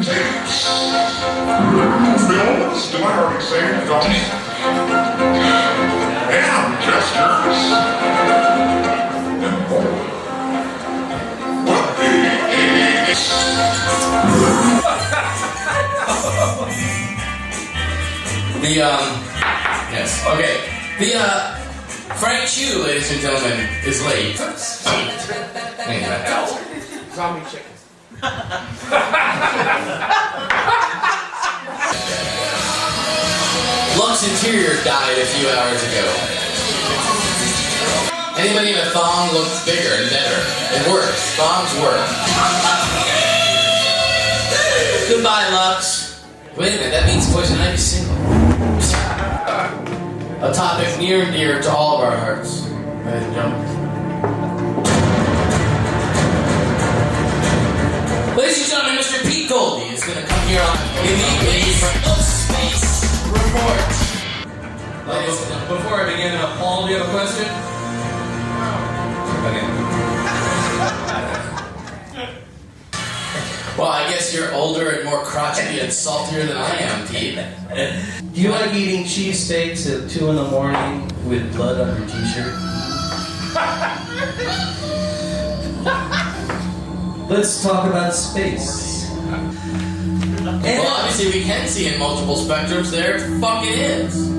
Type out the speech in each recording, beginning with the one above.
tapes, films, did I already say films? And gestures. And more. What yes, okay. Frank Chu, ladies and gentlemen, is late. Zombie chicken. Lux Interior died a few hours ago. Anybody in a thong looks bigger and better. It works. Thongs work. Goodbye, Lux. Wait a minute, that means Poison Ivy's single. A topic near and dear to all of our hearts. Ladies and gentlemen. Ladies and gentlemen, Mr. Pete Goldie is going to come here on Elite Ways of Space Report. Before I begin, Paul, do you have a question? Okay. Well, I guess you're older and more crotchety and saltier than I am, Pete. Do you like eating cheesesteaks at 2 in the morning with blood on your t-shirt? Let's talk about space. Well, obviously we can see in multiple spectrums. There fucking is.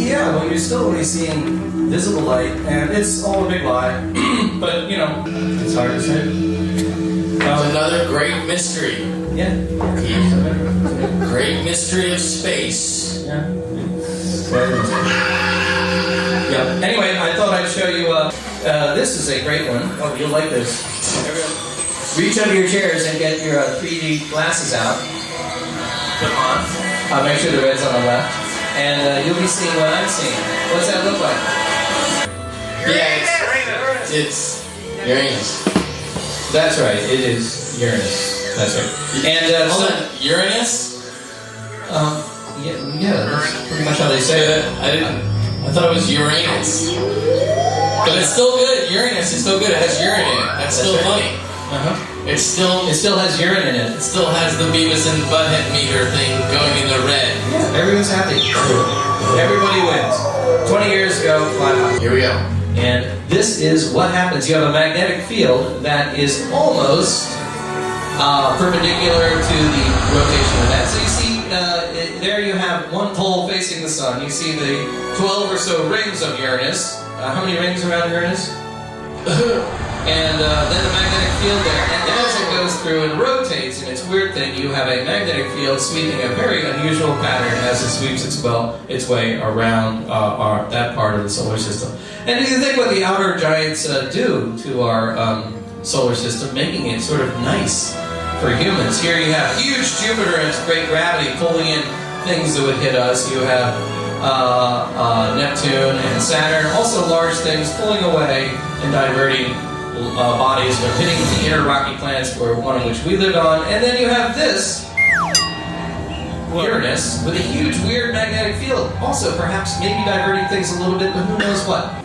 Yeah, well, you're still only seeing visible light, and it's all a big lie. But, you know, it's hard to say. It's another great mystery. Yeah. Great mystery of space. Yeah. Yeah. Anyway, I thought I'd show you, this is a great one. Oh, you'll like this. Reach under your chairs and get your 3D glasses out. Put them on. Make sure the red's on the left. And you'll be seeing what I'm seeing. What's that look like? Yeah, it's Uranus. That's right, it is Uranus. That's right. And, Hold on, Uranus? yeah, that's pretty much how they say it. I thought it was Uranus. But it's still good. Uranus is still good. It has urine in it. That's still funny. It still has urine in it. It still has the Beavis and Butthead meter thing going in the red. Yeah, everyone's happy. Everybody wins. 20 years ago, fly out. Here we go. And this is what happens. You have a magnetic field that is almost perpendicular to the rotation of that. So you see, there you have one pole facing the sun. You see the 12 or so rings of Uranus. How many rings around Uranus? And then the magnetic field there. And as it goes through and rotates, and it's a weird thing, you have a magnetic field sweeping a very unusual pattern as it sweeps its way around that part of the solar system. And if you think what the outer giants do to our solar system, making it sort of nice for humans. Here you have huge Jupiter and its great gravity pulling in things that would hit us. You have Neptune and Saturn, also large things pulling away and diverting bodies that are hitting the inner rocky planets, for one of which we live on. And then you have this Uranus with a huge weird magnetic field, also perhaps maybe diverting things a little bit, but who knows what.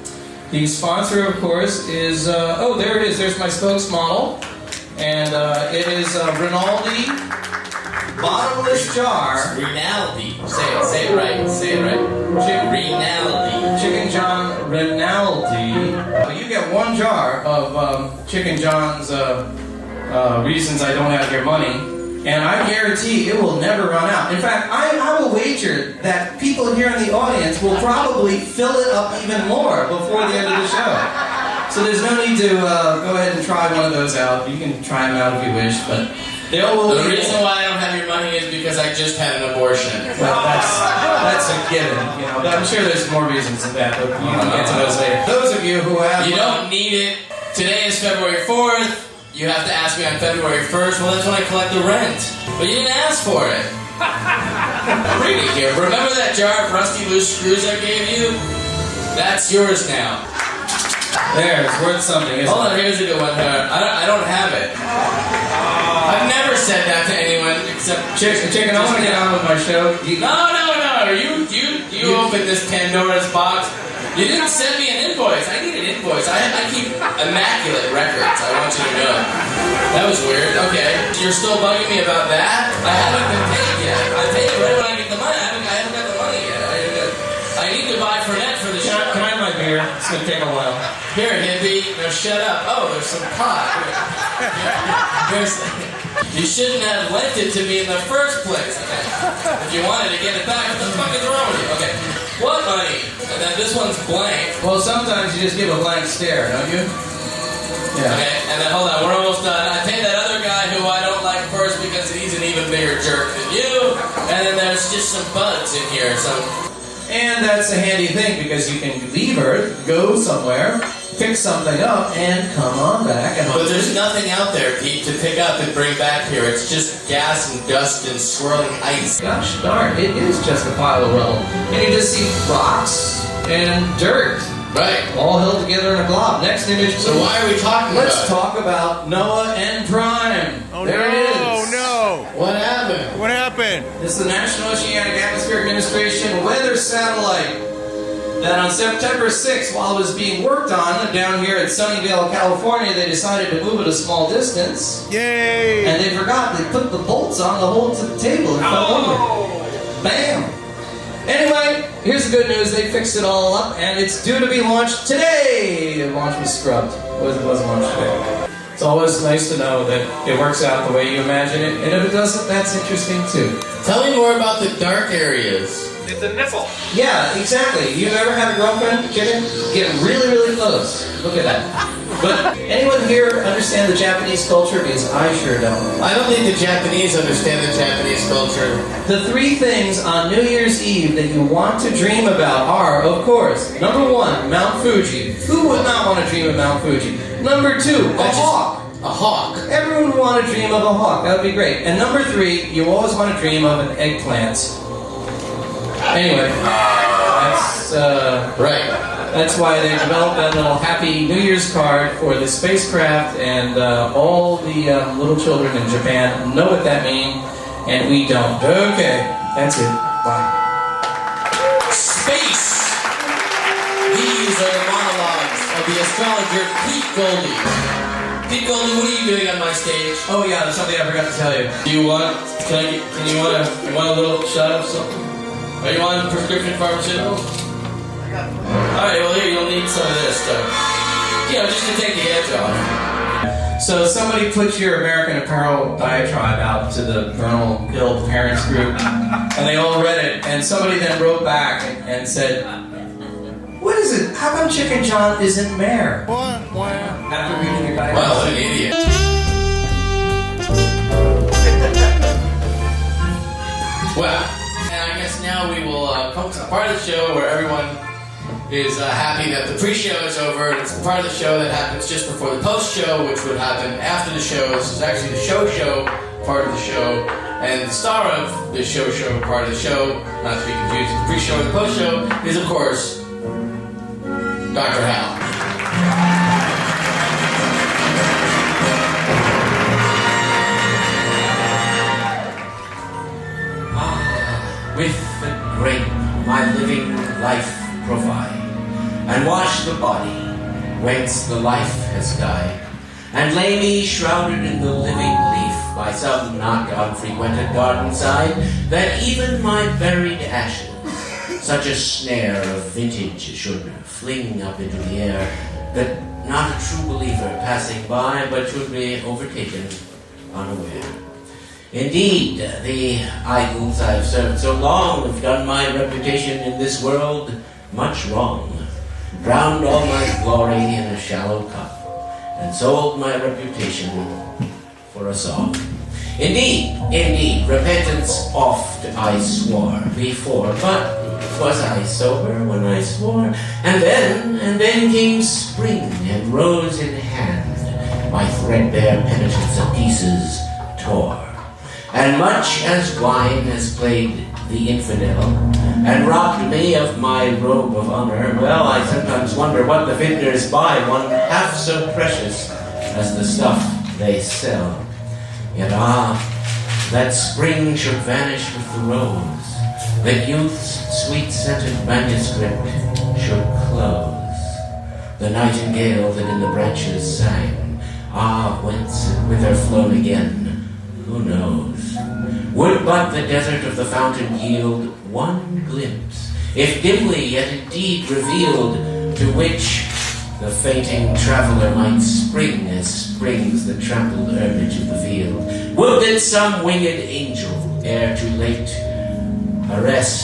The sponsor, of course, is there it is. There's my spokesmodel, and it is Rinaldi bottomless jar. Rinaldi. Say it right. Rinaldi. Chicken John Rinaldi. You get one jar of Chicken John's reasons I don't have your money, and I guarantee it will never run out. In fact, I will wager that people here in the audience will probably fill it up even more before the end of the show. So there's no need to go ahead and try one of those out. You can try them out if you wish, but the reason why I don't have your money is because I just had an abortion. Well, that's a given, you know. I'm sure there's more reasons than that, but you can get to those later. Those of you who have... You don't need it. Today is February 4th. You have to ask me on February 1st. Well, that's when I collect the rent. But you didn't ask for it. Read it here. Remember that jar of rusty loose screws I gave you? That's yours now. There, it's worth something, isn't it? Hold on, here's a good one. I don't have it. I've never said that to anyone except Chicken, I want to get on with my show. No. You opened this Pandora's box. You didn't send me an invoice. I need an invoice. I keep immaculate records. I want you to know. That was weird. Okay. You're still bugging me about that? gonna take a while. Here, hippie. Now shut up. Oh, there's some pot. You shouldn't have lent it to me in the first place. If you wanted to get it back, what the fuck is wrong with you? Okay. What money? And then this one's blank. Well, sometimes you just give a blank stare, don't you? Yeah. Okay, and then hold on, we're almost done. I paid that other guy who I don't like first because he's an even bigger jerk than you. And then there's just some bugs in here. And that's a handy thing because you can leave Earth, go somewhere, pick something up, and come on back. But there's nothing out there, Pete, to pick up and bring back here. It's just gas and dust and swirling ice. Gosh darn, it is just a pile of rubble. And you just see rocks and dirt. Right. All held together in a glob. Next image. So why are we talking about it? Let's talk about Noah and Prime. There it is. Oh no! What happened? What happened? This is the National Oceanic Atmospheric Administration weather satellite that on September 6th, while it was being worked on down here at Sunnyvale, California, they decided to move it a small distance. Yay! And they forgot. They put the bolts on the hole to the table and fell over. Bam! Anyway, here's the good news. They fixed it all up, and it's due to be launched today. The launch was scrubbed. It was launched today. It's always nice to know that it works out the way you imagine it, and if it doesn't, that's interesting too. Tell me more about the dark areas. It's a nipple. Yeah, exactly. You've ever had a girlfriend, chicken? Get really, really close. Look at that. But anyone here understand the Japanese culture? Because I sure don't. I don't think the Japanese understand the Japanese culture. The three things on New Year's Eve that you want to dream about are, of course, number one, Mount Fuji. Who would not want to dream of Mount Fuji? Number two, a hawk. A hawk. Everyone would want to dream of a hawk. That would be great. And number three, you always want to dream of an eggplant. Anyway, that's Right. that's why they developed that little Happy New Year's card for the spacecraft, and all the little children in Japan know what that means, and we don't. Okay, that's it. Bye. Space. These are the monologues of the astrologer Pete Goldie. Pete Goldie, what are you doing on my stage? Oh yeah, there's something I forgot to tell you. Do you want? You want a little shot of something? Are you on prescription pharmaceuticals? Alright, well here, you'll need some of this stuff. You know, just to take the edge off. So somebody put your American Apparel diatribe out to the Vernal Hill Parents Group, and they all read it, and somebody then wrote back and said, what is it? How come Chicken John isn't mayor? What? After reading your diatribe. Well, what an idiot. Well, and I guess now we will come to the part of the show where everyone is happy that the pre-show is over, and it's the part of the show that happens just before the post-show, which would happen after the show. This is actually the show part of the show, and the star of the show part of the show, not to be confused with the pre-show and the post-show, is of course Dr. Hal. With the grape my living life provide, and wash the body whence the life has died, and lay me shrouded in the living leaf by some not unfrequented garden side, that even my buried ashes such a snare of vintage should fling up into the air, that not a true believer passing by but should be overtaken unaware. Indeed, the idols I've served so long have done my reputation in this world much wrong, drowned all my glory in a shallow cup, and sold my reputation for a song. Indeed, repentance oft I swore before, but was I sober when I swore? And then came spring and rose in hand, my threadbare penitence of pieces tore. And much as wine has played the infidel, and robbed me of my robe of honor, well, I sometimes wonder what the vintners buy, one half so precious as the stuff they sell. Yet that spring should vanish with the rose, that youth's sweet-scented manuscript should close. The nightingale that in the branches sang, whence and whither flown again, who knows? Would but the desert of the fountain yield one glimpse, if dimly yet indeed revealed, to which the fainting traveler might spring as springs the trampled herbage of the field. Would that some winged angel, ere too late, arrest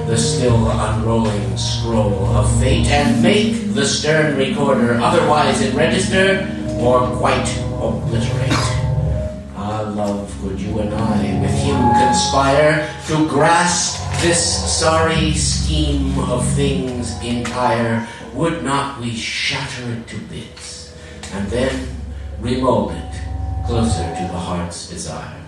the still unrolling scroll of fate and make the stern recorder otherwise in register or quite obliterate. Ah, love, could you and I with him conspire to grasp this sorry scheme of things entire? Would not we shatter it to bits and then remold it closer to the heart's desire?